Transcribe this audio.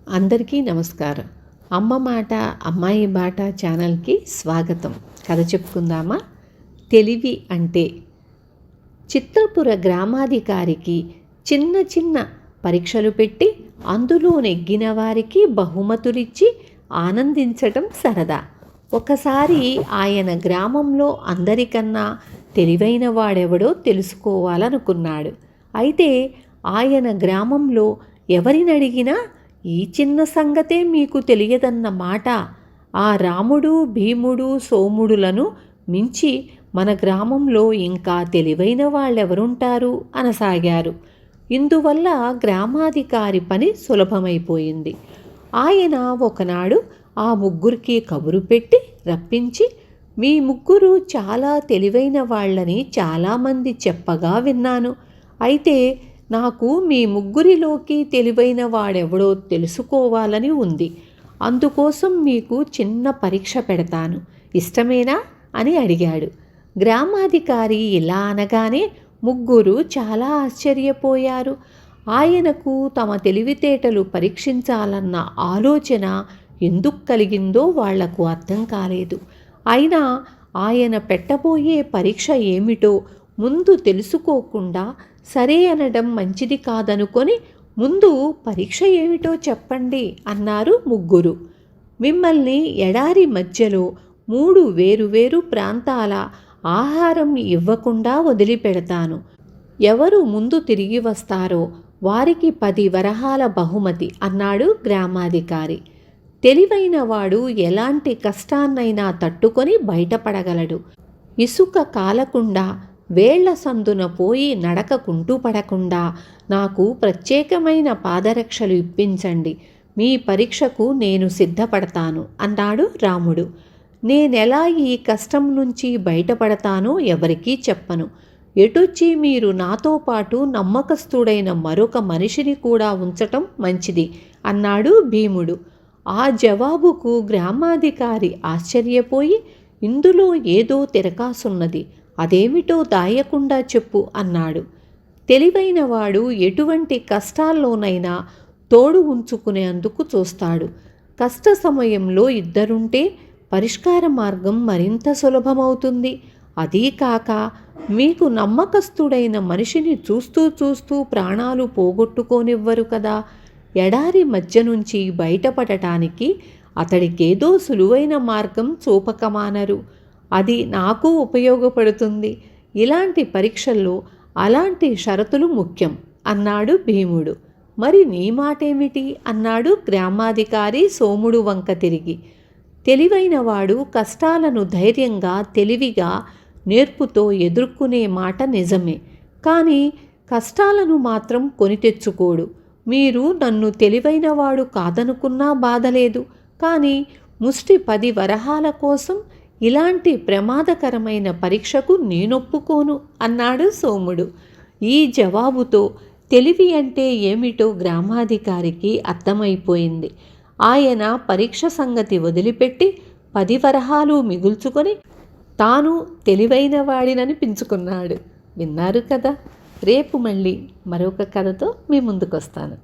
అందరికీ నమస్కారం. అమ్మ మాట అమ్మాయి బాట ఛానల్కి స్వాగతం. కథ చెప్పుకుందామా? తెలివి అంటే. చిత్రపుర గ్రామాధికారికి చిన్న చిన్న పరీక్షలు పెట్టి అందులో నెగ్గిన వారికి బహుమతులిచ్చి ఆనందించటం సరదా. ఒకసారి ఆయన గ్రామంలో అందరికన్నా తెలివైన వాడెవడో తెలుసుకోవాలనుకున్నాడు. అయితే ఆయన గ్రామంలో ఎవరినడిగినా ఈ చిన్న సంగతే మీకు తెలియదన్న మాట, ఆ రాముడు భీముడు సోముడులను మించి మన గ్రామంలో ఇంకా తెలివైన వాళ్ళెవరుంటారు అనసాగారు. ఇందువల్ల గ్రామాధికారి పని సులభమైపోయింది. ఆయన ఒకనాడు ఆ ముగ్గురికి కబురు పెట్టి రప్పించి, మీ ముగ్గురు చాలా తెలివైన వాళ్ళని చాలామంది చెప్పగా విన్నాను. అయితే నాకు మీ ముగ్గురిలోకి తెలివైన వాడెవడో తెలుసుకోవాలని ఉంది. అందుకోసం మీకు చిన్న పరీక్ష పెడతాను, ఇష్టమేనా అని అడిగాడు. గ్రామాధికారి ఇలా అనగానే ముగ్గురు చాలా ఆశ్చర్యపోయారు. ఆయనకు తమ తెలివితేటలు పరీక్షించాలన్న ఆలోచన ఎందుకు కలిగిందో వాళ్లకు అర్థం కాలేదు. అయినా ఆయన పెట్టబోయే పరీక్ష ఏమిటో ముందు తెలుసుకోకుండా సరే అనడం మంచిది కాదనుకొని, ముందు పరీక్ష ఏమిటో చెప్పండి అన్నారు ముగ్గురు. మిమ్మల్ని ఎడారి మధ్యలో 3 వేరువేరు ప్రాంతాల ఆహారం ఇవ్వకుండా వదిలిపెడతాను. ఎవరు ముందు తిరిగి వస్తారో వారికి 10 వరహాల బహుమతి అన్నాడు గ్రామాధికారి. తెలివైన వాడు ఎలాంటి కష్టాన్నైనా తట్టుకొని బయటపడగలడు. ఇసుక కాలకుండా వేళ్ల సందున పోయి నడకకుంటూ పడకుండా నాకు ప్రత్యేకమైన పాదరక్షలు ఇప్పించండి. మీ పరీక్షకు నేను సిద్ధపడతాను అన్నాడు రాముడు. నేనెలా ఈ కష్టం నుంచి బయటపడతానో ఎవరికీ చెప్పను. ఎటొచ్చి మీరు నాతో పాటు నమ్మకస్తుడైన మరొక మనిషిని కూడా ఉంచటం మంచిది అన్నాడు భీముడు. ఆ జవాబుకు గ్రామాధికారి ఆశ్చర్యపోయి, ఇందులో ఏదో తిరకాసున్నది, అదేమిటో దాయకుండా చెప్పు అన్నాడు. తెలివైనవాడు ఎటువంటి కష్టాల్లోనైనా తోడు ఉంచుకునేందుకు చూస్తాడు. కష్ట సమయంలో ఇద్దరుంటే పరిష్కార మార్గం మరింత సులభమవుతుంది. అదీ కాక మీకు నమ్మకస్తుడైన మనిషిని చూస్తూ చూస్తూ ప్రాణాలు పోగొట్టుకోనివ్వరు కదా. ఎడారి మధ్య నుంచి బయటపడటానికి అతడికేదో సులువైన మార్గం చూపకమానరు. అది నాకు ఉపయోగపడుతుంది. ఇలాంటి పరీక్షల్లో అలాంటి షరతులు ముఖ్యం అన్నాడు భీముడు. మరి నీ మాటేమిటి అన్నాడు గ్రామాధికారి సోముడు వంక తిరిగి. తెలివైనవాడు కష్టాలను ధైర్యంగా తెలివిగా నేర్పుతో ఎదుర్కొనే మాట నిజమే, కానీ కష్టాలను మాత్రం కొని తెచ్చుకోడు. మీరు నన్ను తెలివైనవాడు కాదనుకున్నా బాధలేదు, కానీ ముష్టి 10 వరహాల కోసం ఇలాంటి ప్రమాదకరమైన పరీక్షకు నేనొప్పుకోను అన్నాడు సోముడు. ఈ జవాబుతో తెలివి అంటే ఏమిటో గ్రామాధికారికి అర్థమైపోయింది. ఆయన పరీక్ష సంగతి వదిలిపెట్టి 10 వరహాలు మిగుల్చుకొని తాను తెలివైన వాడిననిపించుకున్నాడు. విన్నారు కదా. రేపు మళ్ళీ మరొక కథతో మీ ముందుకొస్తాను.